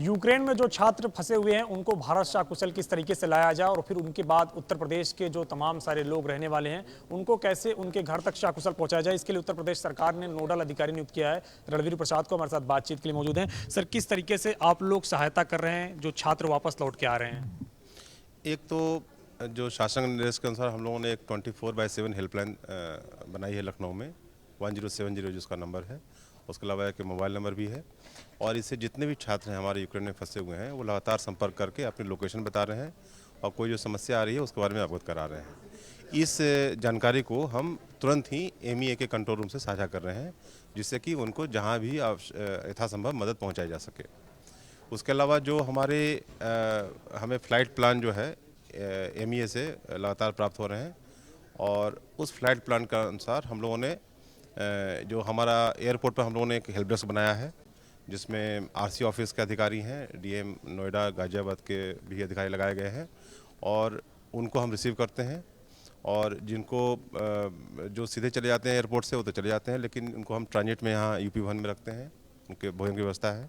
Ukraine में जो छात्र फंसे हुए हैं उनको भारत सकुशल किस तरीके से लाया जाए और फिर उनके बाद उत्तर प्रदेश के जो तमाम सारे लोग रहने वाले हैं उनको कैसे उनके घर तक सकुशल पहुंचाया जाए, इसके लिए उत्तर प्रदेश सरकार ने नोडल अधिकारी नियुक्त किया है। रणवीर प्रसाद को हमारे साथ बातचीत के लिए मौजूद हैं। सर, किस तरीके से आप लोग सहायता कर रहे हैं जो छात्र वापस लौट के आ रहे हैं? एक तो जो शासन निर्देश के अनुसार हम लोगों ने एक 24/7 हेल्पलाइन बनाई है लखनऊ में, 1070 जिसका नंबर है। उसके अलावा एक मोबाइल नंबर भी है और इससे जितने भी छात्र हैं हमारे यूक्रेन में फंसे हुए हैं वो लगातार संपर्क करके अपनी लोकेशन बता रहे हैं और कोई जो समस्या आ रही है उसके बारे में अवगत करा रहे हैं। इस जानकारी को हम तुरंत ही MEA के कंट्रोल रूम से साझा कर रहे हैं जिससे कि उनको जहाँ भी यथासंभव मदद पहुँचाई जा सके। उसके अलावा जो हमें फ़्लाइट प्लान जो है MEA से लगातार प्राप्त हो रहे हैं और उस फ्लाइट प्लान के अनुसार हम लोगों ने जो हमारा एयरपोर्ट पर हम लोगों ने एक हेल्प डेस्क बनाया है जिसमें RC ऑफिस के अधिकारी हैं, DM नोएडा गाजियाबाद के भी अधिकारी लगाए गए हैं और उनको हम रिसीव करते हैं और जिनको जो सीधे चले जाते हैं एयरपोर्ट से वो तो चले जाते हैं, लेकिन उनको हम ट्रांजिट में यहाँ UP भवन में रखते हैं, उनके भोजन की व्यवस्था है।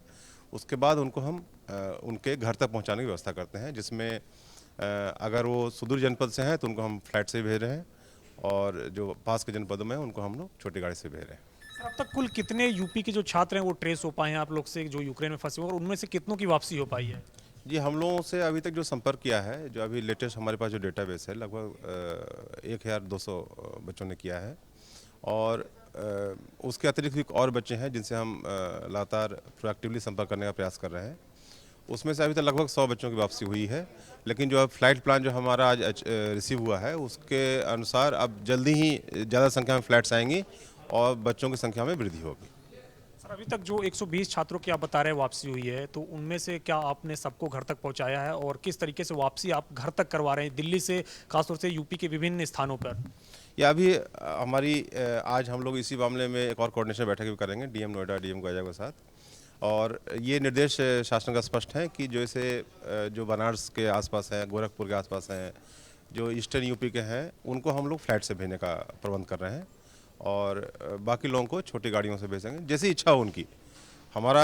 उसके बाद उनको हम उनके घर तक पहुँचाने की व्यवस्था करते हैं जिसमें अगर वो सुदूर जनपद से हैं तो उनको हम फ्लाइट से भेज रहे हैं और जो पास के जनपदों में उनको हम लोग छोटी गाड़ी से भेज रहे हैं। सर, अब तक कुल कितने यूपी के जो छात्र हैं वो ट्रेस हो पाए हैं आप लोग से जो यूक्रेन में फंसे हुए और उनमें से कितनों की वापसी हो पाई है? जी, हम लोगों से अभी तक जो संपर्क किया है, जो अभी लेटेस्ट हमारे पास जो डेटाबेस है, लगभग 1200 बच्चों ने किया है और उसके अतिरिक्त भी और बच्चे हैं जिनसे हम लगातार प्रोएक्टिवली संपर्क करने का प्रयास कर रहे हैं। उसमें से अभी तक लगभग 100 बच्चों की वापसी हुई है, लेकिन जो अब फ्लाइट प्लान जो हमारा आज रिसीव हुआ है उसके अनुसार अब जल्दी ही ज़्यादा संख्या में फ़्लाइट्स आएंगी और बच्चों की संख्या में वृद्धि होगी। सर, अभी तक जो 120 छात्रों की आप बता रहे हैं वापसी हुई है, तो उनमें से क्या आपने सबको घर तक पहुंचाया है और किस तरीके से वापसी आप घर तक करवा रहे हैं दिल्ली से, खासतौर से यूपी के विभिन्न स्थानों पर? या अभी हमारी आज हम लोग इसी मामले में एक और कोऑर्डिनेशन बैठक भी करेंगे DM नोएडा DM गाजियाबाद के साथ और ये निर्देश शासन का स्पष्ट है कि जैसे जो बनारस के आसपास हैं, गोरखपुर के आसपास हैं, जो ईस्टर्न UP के हैं, उनको हम लोग फ्लाइट से भेजने का प्रबंध कर रहे हैं और बाकी लोगों को छोटी गाड़ियों से भेजेंगे जैसी इच्छा हो उनकी। हमारा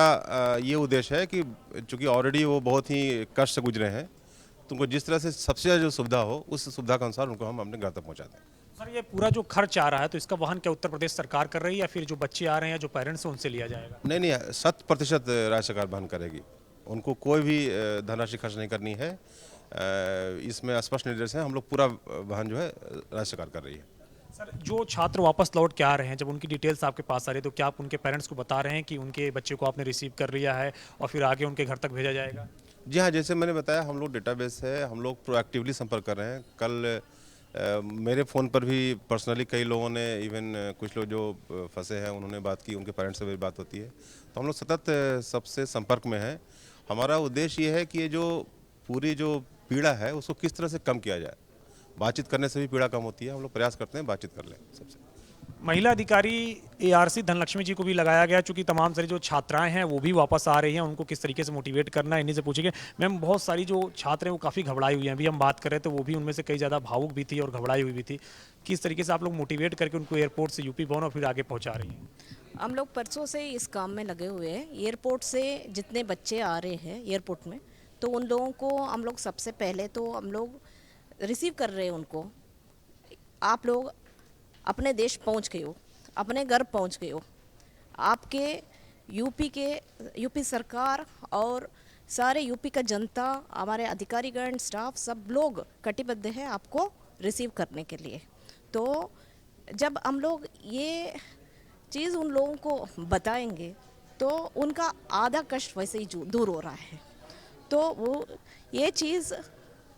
ये उद्देश्य है कि चूँकि ऑलरेडी वो बहुत ही कष्ट से गुजरे हैं तो उनको जिस तरह से सबसे ज़्यादा जो सुविधा हो उस सुविधा के अनुसार उनको हम अपने घर तक पहुँचा दें। सर, ये पूरा जो खर्च आ रहा है तो इसका वहन क्या उत्तर प्रदेश सरकार कर रही है या फिर जो बच्चे आ रहे हैं, जो पेरेंट्स हैं, उनसे लिया जाएगा? नहीं नहीं, 100% राज्य सरकार वहन करेगी, उनको कोई भी धनराशि खर्च नहीं करनी है। इसमें स्पष्ट निर्देश है, हम लोग पूरा वहन जो है राज्य सरकार कर रही है। सर, जो छात्र वापस लौट के आ रहे हैं, जब उनकी डिटेल्स आपके पास आ रही है तो क्या आप उनके पेरेंट्स को बता रहे हैं कि उनके बच्चे को आपने रिसीव कर लिया है और फिर आगे उनके घर तक भेजा जाएगा? जी हाँ, जैसे मैंने बताया हम लोग डेटाबेस है, हम लोग प्रोएक्टिवली संपर्क कर रहे हैं। कल मेरे फ़ोन पर भी पर्सनली कई लोगों ने, इवन कुछ लोग जो फंसे हैं उन्होंने बात की, उनके पेरेंट्स से भी बात होती है, तो हम लोग सतत सबसे संपर्क में हैं। हमारा उद्देश्य ये है कि ये जो पूरी जो पीड़ा है उसको किस तरह से कम किया जाए। बातचीत करने से भी पीड़ा कम होती है, हम लोग प्रयास करते हैं बातचीत कर लें सबसे। महिला अधिकारी ARC धनलक्ष्मी जी को भी लगाया गया, चूंकि तमाम सारी जो छात्राएं हैं वो भी वापस आ रही हैं, उनको किस तरीके से मोटिवेट करना है इन्हीं से पूछेंगे। मैम, बहुत सारी जो छात्र हैं वो काफ़ी घबराई हुई हैं, अभी हम बात कर रहे थे, वो भी उनमें से कई ज़्यादा भावुक भी थी और घबराई हुई भी थी। किस तरीके से आप लोग मोटिवेट करके उनको एयरपोर्ट से UP भवन और फिर आगे पहुँचा रही हैं? हम लोग परसों से इस काम में लगे हुए हैं। एयरपोर्ट से जितने बच्चे आ रहे हैं एयरपोर्ट में, तो उन लोगों को हम लोग सबसे पहले तो हम लोग रिसीव कर रहे हैं उनको। आप लोग अपने देश पहुंच गए हो, अपने घर पहुंच गए हो। आपके यूपी सरकार और सारे यूपी का जनता, हमारे अधिकारीगण, स्टाफ, सब लोग कटिबद्ध है आपको रिसीव करने के लिए। तो जब हम लोग ये चीज़ उन लोगों को बताएंगे तो उनका आधा कष्ट वैसे ही दूर हो रहा है। तो वो ये चीज़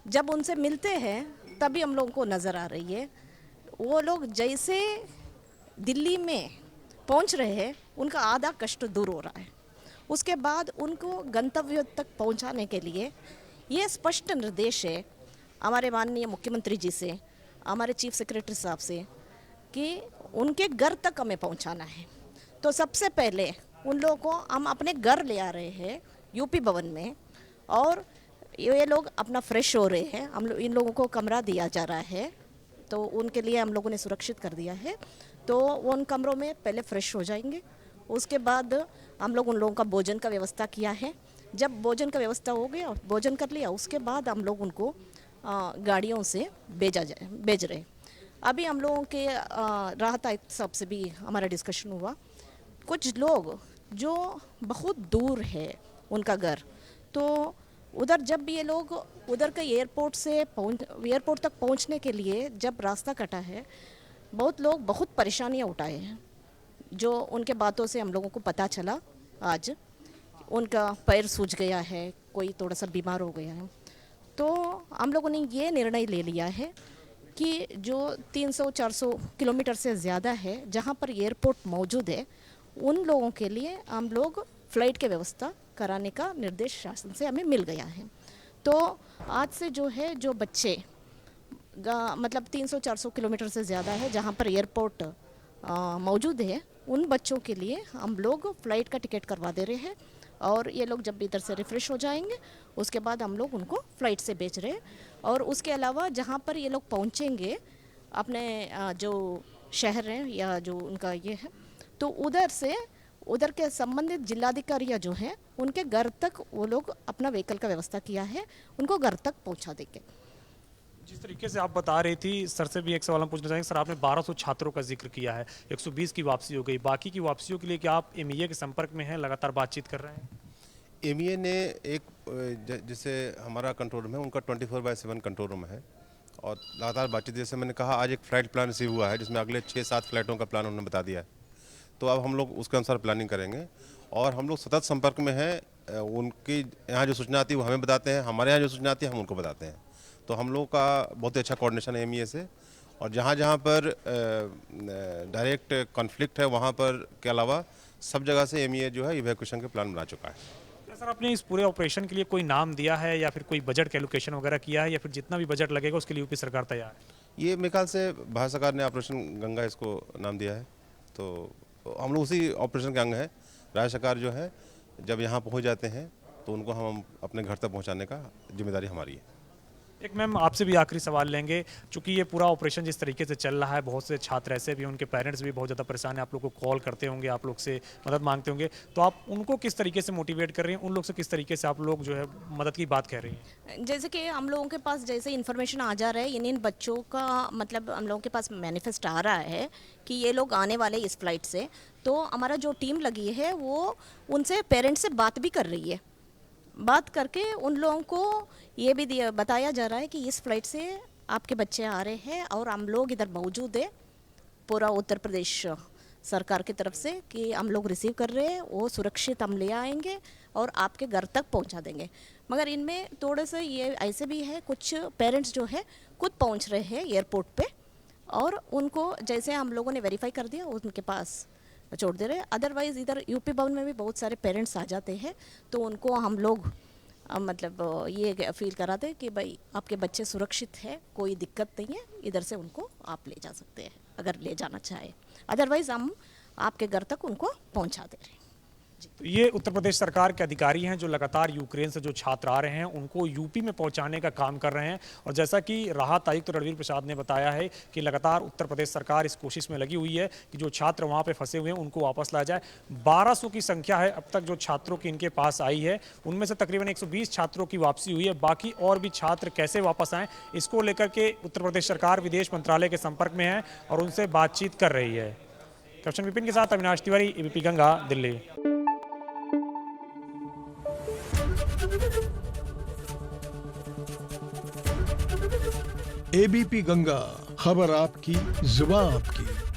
जब उनसे मिलते हैं तभी हम लोगों को नज़र आ रही है। वो लोग जैसे दिल्ली में पहुंच रहे हैं उनका आधा कष्ट दूर हो रहा है। उसके बाद उनको गंतव्य तक पहुंचाने के लिए ये स्पष्ट निर्देश है हमारे माननीय मुख्यमंत्री जी से, हमारे चीफ सेक्रेटरी साहब से, कि उनके घर तक हमें पहुंचाना है। तो सबसे पहले उन लोगों को हम अपने घर ले आ रहे हैं UP भवन में और ये लोग अपना फ्रेश हो रहे हैं। हम लोग इन लोगों को कमरा दिया जा रहा है, तो उनके लिए हम लोगों ने सुरक्षित कर दिया है। तो वो उन कमरों में पहले फ्रेश हो जाएंगे। उसके बाद हम लोग उन लोगों का भोजन का व्यवस्था किया है। जब भोजन का व्यवस्था हो गया, भोजन कर लिया, उसके बाद हम लोग उनको गाड़ियों से भेज रहे। अभी हम लोगों के राहत आयुक्त साहब से भी हमारा डिस्कशन हुआ। कुछ लोग जो बहुत दूर है उनका घर, तो उधर जब ये लोग उधर के एयरपोर्ट तक पहुंचने के लिए जब रास्ता कटा है, बहुत लोग बहुत परेशानियां उठाए हैं। जो उनके बातों से हम लोगों को पता चला, आज उनका पैर सूज गया है, कोई थोड़ा सा बीमार हो गया है। तो हम लोगों ने ये निर्णय ले लिया है कि जो 300-400 किलोमीटर से ज़्यादा है जहाँ पर एयरपोर्ट मौजूद है, उन लोगों के लिए हम लोग फ़्लाइट की व्यवस्था कराने का निर्देश शासन से हमें मिल गया है। तो आज से जो है, जो बच्चे मतलब 300-400 किलोमीटर से ज़्यादा है जहाँ पर एयरपोर्ट मौजूद है, उन बच्चों के लिए हम लोग फ़्लाइट का टिकट करवा दे रहे हैं। और ये लोग जब इधर से रिफ़्रेश हो जाएंगे, उसके बाद हम लोग उनको फ़्लाइट से भेज रहे हैं। और उसके अलावा जहाँ पर ये लोग पहुँचेंगे अपने जो शहर हैं या जो उनका ये है, तो उधर के संबंधित जिलाधिकारियाँ जो हैं, उनके घर तक वो लोग अपना व्हीकल का व्यवस्था किया है, उनको घर तक पहुँचा देंगे। जिस तरीके से आप बता रही थी, सर से भी एक सवाल हम पूछना चाहेंगे। सर, आपने 1200 छात्रों का जिक्र किया है, 120 की वापसी हो गई, बाकी की वापसियों के लिए क्या आप एमईए के संपर्क में हैं, लगातार बातचीत कर रहे हैं? एमईए ने एक जैसे हमारा कंट्रोल रूम है, उनका 24/7 कंट्रोल रूम है और लगातार बातचीत। जैसे मैंने कहा, आज एक फ़्लाइट प्लान रिसीव हुआ है जिसमें अगले 6-7 फ्लाइटों का प्लान उन्होंने बता दिया है। तो अब हम लोग उसके अनुसार प्लानिंग करेंगे और हम लोग सतत संपर्क में हैं। उनकी यहाँ जो सूचना आती है वो हमें बताते हैं, हमारे यहाँ जो सूचना आती है हम उनको बताते हैं। तो हम लोग का बहुत अच्छा कोऑर्डिनेशन है एमईए से। और जहाँ जहाँ पर डायरेक्ट कॉन्फ्लिक्ट है वहाँ पर के अलावा सब जगह से एमईए जो है इवैक्यूएशन के प्लान बना चुका है। क्या सर, आपने इस पूरे ऑपरेशन के लिए कोई नाम दिया है या फिर कोई बजट कैलकुलेशन वगैरह किया है, या फिर जितना भी बजट लगेगा उसके लिए यूपी सरकार तैयार है? ये मेरे ख्याल से भारत सरकार ने ऑपरेशन गंगा इसको नाम दिया है, तो हम लोग उसी ऑपरेशन के अंग है। राज्य सरकार जो है जब यहाँ पहुँच जाते हैं तो उनको हम अपने घर तक पहुँचाने का जिम्मेदारी हमारी है। एक मैम आपसे भी आखिरी सवाल लेंगे। चूंकि ये पूरा ऑपरेशन जिस तरीके से चल रहा है, बहुत से छात्र ऐसे भी, उनके पेरेंट्स भी बहुत ज़्यादा परेशान हैं, आप लोग को कॉल करते होंगे, आप लोग से मदद मांगते होंगे, तो आप उनको किस तरीके से मोटिवेट कर रही हैं, उन लोग से किस तरीके से आप लोग जो है मदद की बात कह रही हैं? जैसे कि हम लोगों के पास जैसे इन्फॉर्मेशन आ जा रहा है, इन बच्चों का मतलब हम लोगों के पास मैनिफेस्ट आ रहा है कि ये लोग आने वाले इस फ्लाइट से, तो हमारा जो टीम लगी है वो उनसे पेरेंट्स से बात भी कर रही है। बात करके उन लोगों को ये भी बताया जा रहा है कि इस फ्लाइट से आपके बच्चे आ रहे हैं और हम लोग इधर मौजूद है, पूरा उत्तर प्रदेश सरकार की तरफ से, कि हम लोग रिसीव कर रहे हैं, वो सुरक्षित हम ले आएंगे और आपके घर तक पहुंचा देंगे। मगर इनमें थोड़े से ये ऐसे भी है, कुछ पेरेंट्स जो है खुद पहुंच रहे हैं एयरपोर्ट पे और उनको जैसे हम लोगों ने वेरीफाई कर दिया उनके पास छोड़ दे रहे हैं। अदरवाइज़ इधर यूपी भवन में भी बहुत सारे पेरेंट्स आ जाते हैं, तो उनको हम लोग मतलब ये फील कराते हैं कि भाई आपके बच्चे सुरक्षित है, कोई दिक्कत नहीं है, इधर से उनको आप ले जा सकते हैं अगर ले जाना चाहे। अदरवाइज़ हम आपके घर तक उनको पहुंचा दे रहे हैं। तो ये उत्तर प्रदेश सरकार के अधिकारी हैं जो लगातार यूक्रेन से जो छात्र आ रहे हैं उनको यूपी में पहुंचाने का काम कर रहे हैं। और जैसा कि राहत आयुक्त रणवीर प्रसाद ने बताया है कि लगातार उत्तर प्रदेश सरकार इस कोशिश में लगी हुई है कि जो छात्र वहां पे फंसे हुए हैं उनको वापस लाया जाए। 1200 की संख्या है अब तक जो छात्रों की इनके पास आई है, उनमें से तकरीबन 120 छात्रों की वापसी हुई है। बाकी और भी छात्र कैसे वापस आएँ, इसको लेकर के उत्तर प्रदेश सरकार विदेश मंत्रालय के संपर्क में है और उनसे बातचीत कर रही है। कैप्टन विपिन के साथ अविनाश तिवारी, एबीपी गंगा, दिल्ली। एबीपी गंगा, खबर आपकी, जुबान आपकी।